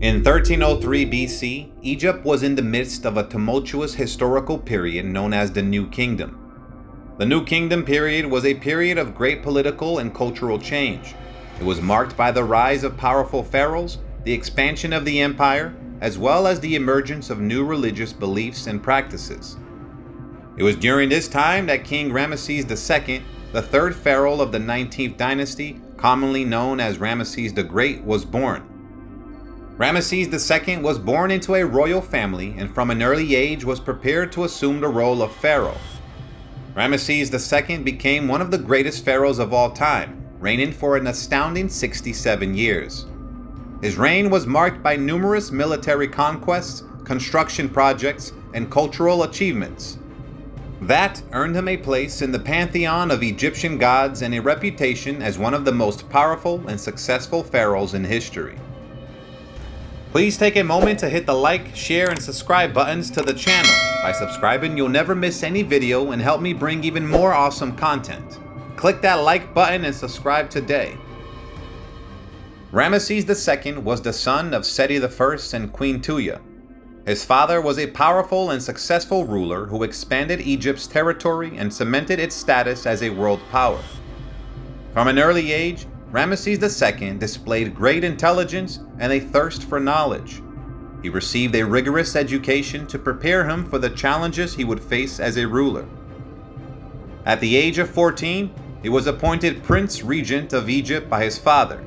In 1303 BC, Egypt was in the midst of a tumultuous historical period known as the New Kingdom. The New Kingdom period was a period of great political and cultural change. It was marked by the rise of powerful pharaohs, the expansion of the empire, as well as the emergence of new religious beliefs and practices. It was during this time that King Ramesses II, the third pharaoh of the 19th dynasty, commonly known as Ramesses the Great, was born. Ramesses II was born into a royal family and from an early age was prepared to assume the role of pharaoh. Ramesses II became one of the greatest pharaohs of all time, reigning for an astounding 67 years. His reign was marked by numerous military conquests, construction projects, and cultural achievements. That earned him a place in the pantheon of Egyptian gods and a reputation as one of the most powerful and successful pharaohs in history. Please take a moment to hit the like, share, and subscribe buttons to the channel. By subscribing, you'll never miss any video and help me bring even more awesome content. Click that like button and subscribe today. Ramesses II was the son of Seti I and Queen Tuya. His father was a powerful and successful ruler who expanded Egypt's territory and cemented its status as a world power. From an early age, Ramesses II displayed great intelligence and a thirst for knowledge. He received a rigorous education to prepare him for the challenges he would face as a ruler. At the age of 14, he was appointed Prince Regent of Egypt by his father.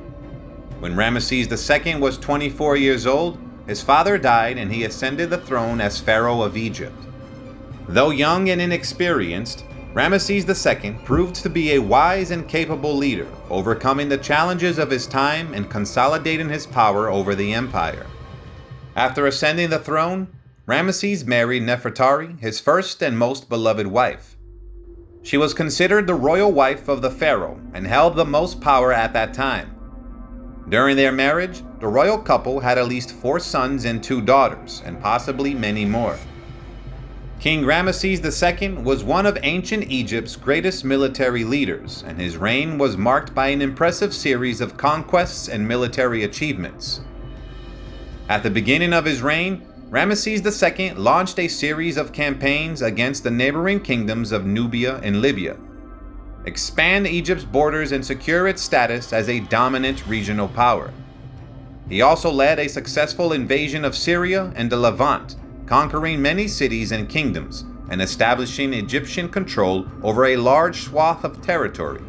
When Ramesses II was 24 years old, his father died and he ascended the throne as Pharaoh of Egypt. Though young and inexperienced, Ramesses II proved to be a wise and capable leader, overcoming the challenges of his time and consolidating his power over the empire. After ascending the throne, Ramesses married Nefertari, his first and most beloved wife. She was considered the royal wife of the pharaoh and held the most power at that time. During their marriage, the royal couple had at least 4 sons and 2 daughters, and possibly many more. King Ramesses II was one of ancient Egypt's greatest military leaders, and his reign was marked by an impressive series of conquests and military achievements. At the beginning of his reign, Ramesses II launched a series of campaigns against the neighboring kingdoms of Nubia and Libya, expand Egypt's borders and secure its status as a dominant regional power. He also led a successful invasion of Syria and the Levant, conquering many cities and kingdoms, and establishing Egyptian control over a large swath of territory.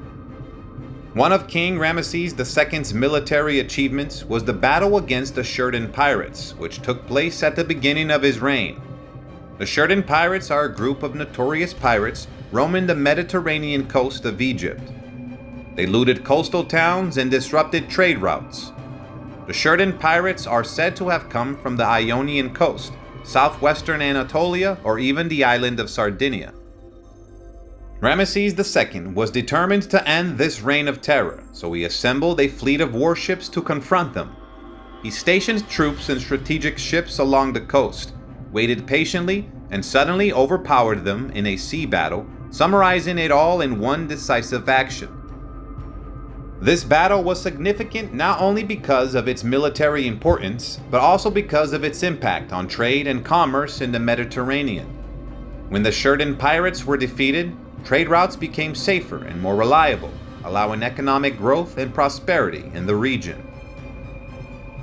One of King Ramesses II's military achievements was the battle against the Shirdan pirates, which took place at the beginning of his reign. The Shirdan pirates are a group of notorious pirates roaming the Mediterranean coast of Egypt. They looted coastal towns and disrupted trade routes. The Shirdan pirates are said to have come from the Ionian coast, southwestern Anatolia, or even the island of Sardinia. Ramesses II was determined to end this reign of terror, so he assembled a fleet of warships to confront them. He stationed troops in strategic ships along the coast, waited patiently, and suddenly overpowered them in a sea battle, summarizing it all in one decisive action. This battle was significant not only because of its military importance, but also because of its impact on trade and commerce in the Mediterranean. When the Shirdan pirates were defeated, trade routes became safer and more reliable, allowing economic growth and prosperity in the region.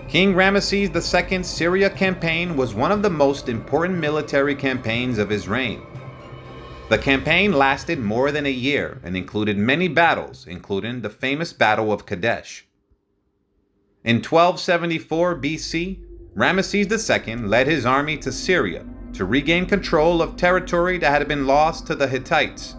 King Ramesses II's Syria campaign was one of the most important military campaigns of his reign. The campaign lasted more than a year and included many battles, including the famous Battle of Kadesh. In 1274 BC, Ramesses II led his army to Syria to regain control of territory that had been lost to the Hittites.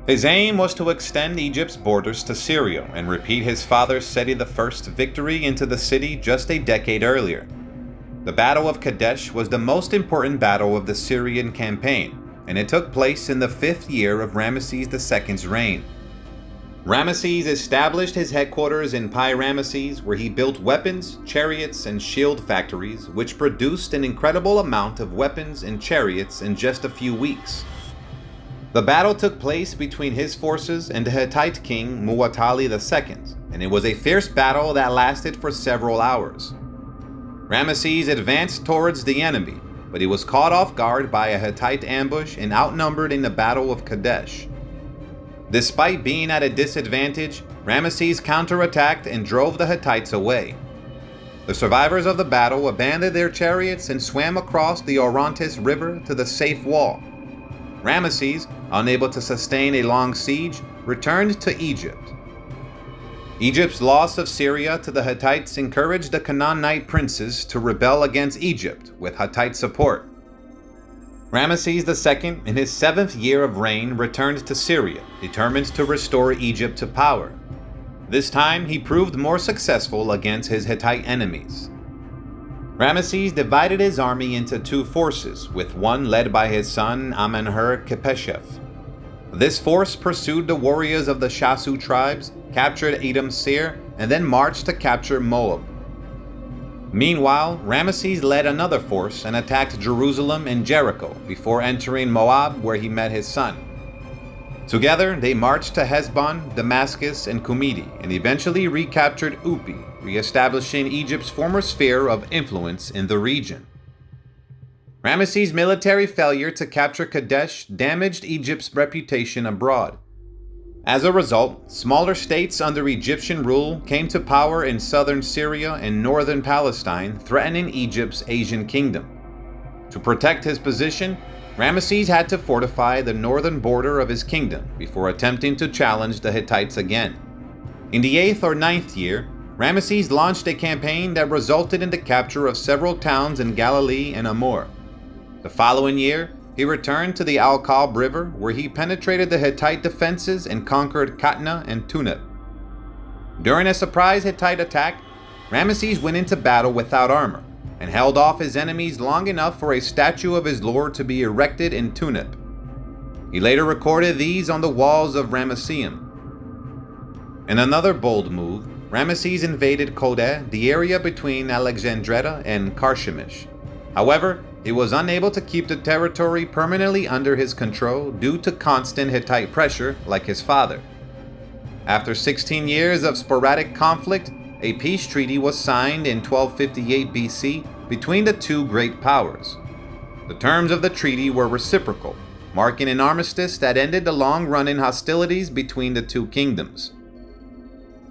His aim was to extend Egypt's borders to Syria and repeat his father Seti I's victory into the city just a decade earlier. The Battle of Kadesh was the most important battle of the Syrian campaign, and it took place in the 5th year of Ramesses II's reign. Ramesses established his headquarters in Pi-Ramesses, where he built weapons, chariots, and shield factories, which produced an incredible amount of weapons and chariots in just a few weeks. The battle took place between his forces and the Hittite king Muwatalli II, and it was a fierce battle that lasted for several hours. Ramesses advanced towards the enemy, but he was caught off guard by a Hittite ambush and outnumbered in the Battle of Kadesh. Despite being at a disadvantage, Ramesses counterattacked and drove the Hittites away. The survivors of the battle abandoned their chariots and swam across the Orontes River to the safe wall. Ramesses, unable to sustain a long siege, returned to Egypt. Egypt's loss of Syria to the Hittites encouraged the Canaanite princes to rebel against Egypt with Hittite support. Ramesses II, in his 7th year of reign, returned to Syria, determined to restore Egypt to power. This time, he proved more successful against his Hittite enemies. Ramesses divided his army into 2 forces, with one led by his son Amenher-Kepesheth. This force pursued the warriors of the Shasu tribes, captured Edom Seir, and then marched to capture Moab. Meanwhile, Ramesses led another force and attacked Jerusalem and Jericho before entering Moab, where he met his son. Together, they marched to Heshbon, Damascus, and Kumidi, and eventually recaptured Upi, re-establishing Egypt's former sphere of influence in the region. Ramesses' military failure to capture Kadesh damaged Egypt's reputation abroad. As a result, smaller states under Egyptian rule came to power in southern Syria and northern Palestine, threatening Egypt's Asian kingdom. To protect his position, Ramesses had to fortify the northern border of his kingdom before attempting to challenge the Hittites again. In the 8th or 9th year, Ramesses launched a campaign that resulted in the capture of several towns in Galilee and Amur. The following year, he returned to the Al-Kalb River, where he penetrated the Hittite defenses and conquered Katna and Tunep. During a surprise Hittite attack, Ramesses went into battle without armor and held off his enemies long enough for a statue of his lord to be erected in Tunep. He later recorded these on the walls of Ramesseum. In another bold move, Ramesses invaded Kodeh, the area between Alexandretta and Carchemish. However, he was unable to keep the territory permanently under his control due to constant Hittite pressure, like his father. After 16 years of sporadic conflict, a peace treaty was signed in 1258 BC between the 2 great powers. The terms of the treaty were reciprocal, marking an armistice that ended the long-running hostilities between the 2 kingdoms.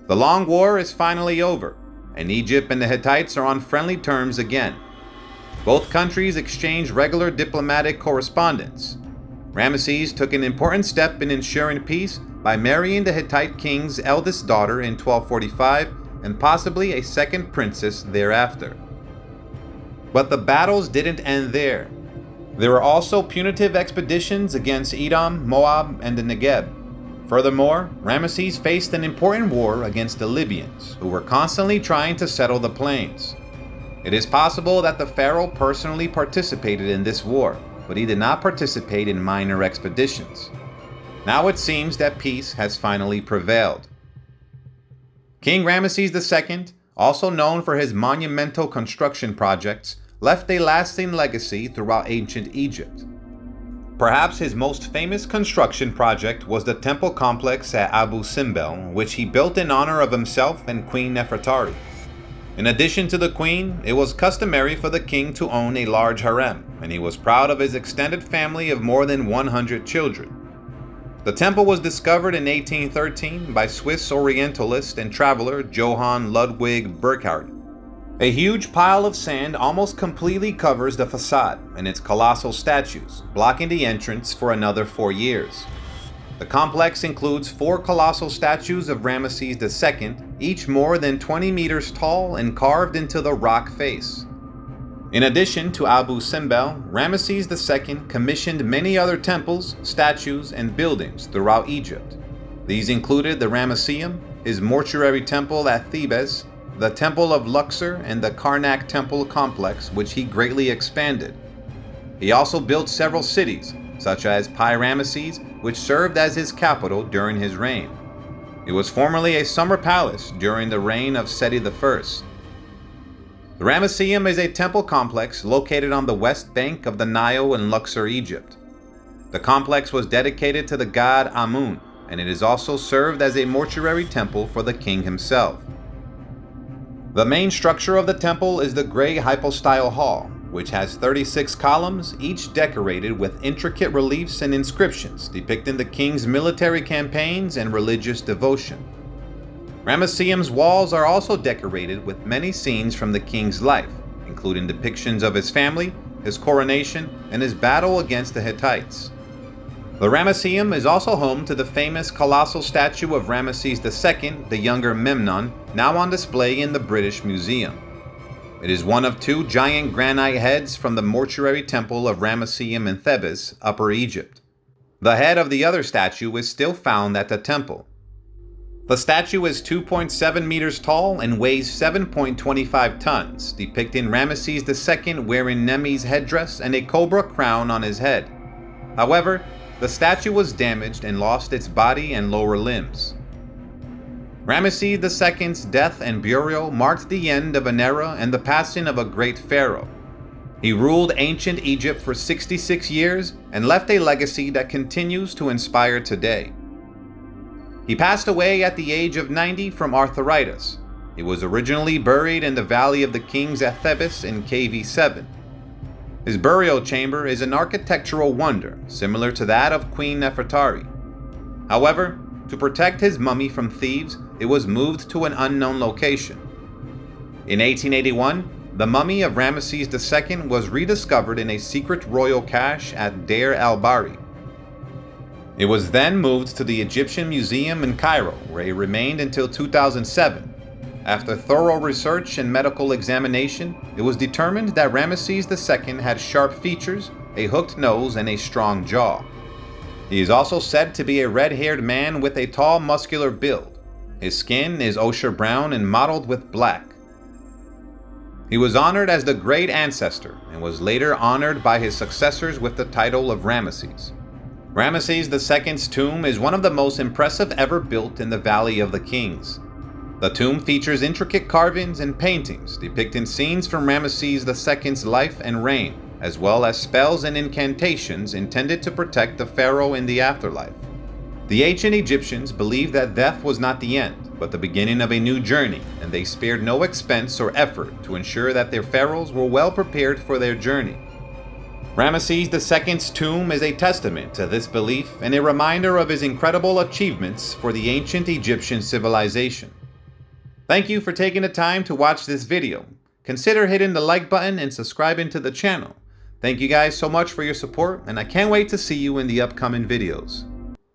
The long war is finally over, and Egypt and the Hittites are on friendly terms again. Both countries exchanged regular diplomatic correspondence. Ramesses took an important step in ensuring peace by marrying the Hittite king's eldest daughter in 1245 and possibly a second princess thereafter. But the battles didn't end there. There were also punitive expeditions against Edom, Moab, and the Negev. Furthermore, Ramesses faced an important war against the Libyans, who were constantly trying to settle the plains. It is possible that the pharaoh personally participated in this war, but he did not participate in minor expeditions. Now it seems that peace has finally prevailed. King Ramesses II, also known for his monumental construction projects, left a lasting legacy throughout ancient Egypt. Perhaps his most famous construction project was the temple complex at Abu Simbel, which he built in honor of himself and Queen Nefertari. In addition to the queen, it was customary for the king to own a large harem, and he was proud of his extended family of more than 100 children. The temple was discovered in 1813 by Swiss Orientalist and traveler Johann Ludwig Burckhardt. A huge pile of sand almost completely covers the facade and its colossal statues, blocking the entrance for another 4 years. The complex includes 4 colossal statues of Ramesses II, each more than 20 meters tall and carved into the rock face. In addition to Abu Simbel, Ramesses II commissioned many other temples, statues, and buildings throughout Egypt. These included the Ramesseum, his mortuary temple at Thebes, the Temple of Luxor, and the Karnak Temple complex, which he greatly expanded. He also built several cities, such as Pi-Ramesses, which served as his capital during his reign. It was formerly a summer palace during the reign of Seti I. The Ramesseum is a temple complex located on the west bank of the Nile in Luxor, Egypt. The complex was dedicated to the god Amun, and it is also served as a mortuary temple for the king himself. The main structure of the temple is the Grey Hypostyle Hall, which has 36 columns, each decorated with intricate reliefs and inscriptions depicting the king's military campaigns and religious devotion. Ramesseum's walls are also decorated with many scenes from the king's life, including depictions of his family, his coronation, and his battle against the Hittites. The Ramesseum is also home to the famous colossal statue of Ramesses II, the younger Memnon, now on display in the British Museum. It is one of two giant granite heads from the mortuary temple of Ramesseum in Thebes, Upper Egypt. The head of the other statue is still found at the temple. The statue is 2.7 meters tall and weighs 7.25 tons, depicting Ramesses II wearing Nemi's headdress and a cobra crown on his head. However, the statue was damaged and lost its body and lower limbs. Ramesses II's death and burial marked the end of an era and the passing of a great pharaoh. He ruled ancient Egypt for 66 years and left a legacy that continues to inspire today. He passed away at the age of 90 from arthritis. He was originally buried in the Valley of the Kings at Thebes in KV7. His burial chamber is an architectural wonder, similar to that of Queen Nefertari. However, to protect his mummy from thieves, it was moved to an unknown location. In 1881, the mummy of Ramesses II was rediscovered in a secret royal cache at Deir el-Bahri. It was then moved to the Egyptian Museum in Cairo, where it remained until 2007. After thorough research and medical examination, it was determined that Ramesses II had sharp features, a hooked nose, and a strong jaw. He is also said to be a red-haired man with a tall, muscular build. His skin is ochre brown and mottled with black. He was honored as the Great Ancestor and was later honored by his successors with the title of Ramesses. Ramesses II's tomb is one of the most impressive ever built in the Valley of the Kings. The tomb features intricate carvings and paintings depicting scenes from Ramesses II's life and reign, as well as spells and incantations intended to protect the pharaoh in the afterlife. The ancient Egyptians believed that death was not the end, but the beginning of a new journey, and they spared no expense or effort to ensure that their pharaohs were well prepared for their journey. Ramesses II's tomb is a testament to this belief and a reminder of his incredible achievements for the ancient Egyptian civilization. Thank you for taking the time to watch this video. Consider hitting the like button and subscribing to the channel. Thank you guys so much for your support, and I can't wait to see you in the upcoming videos.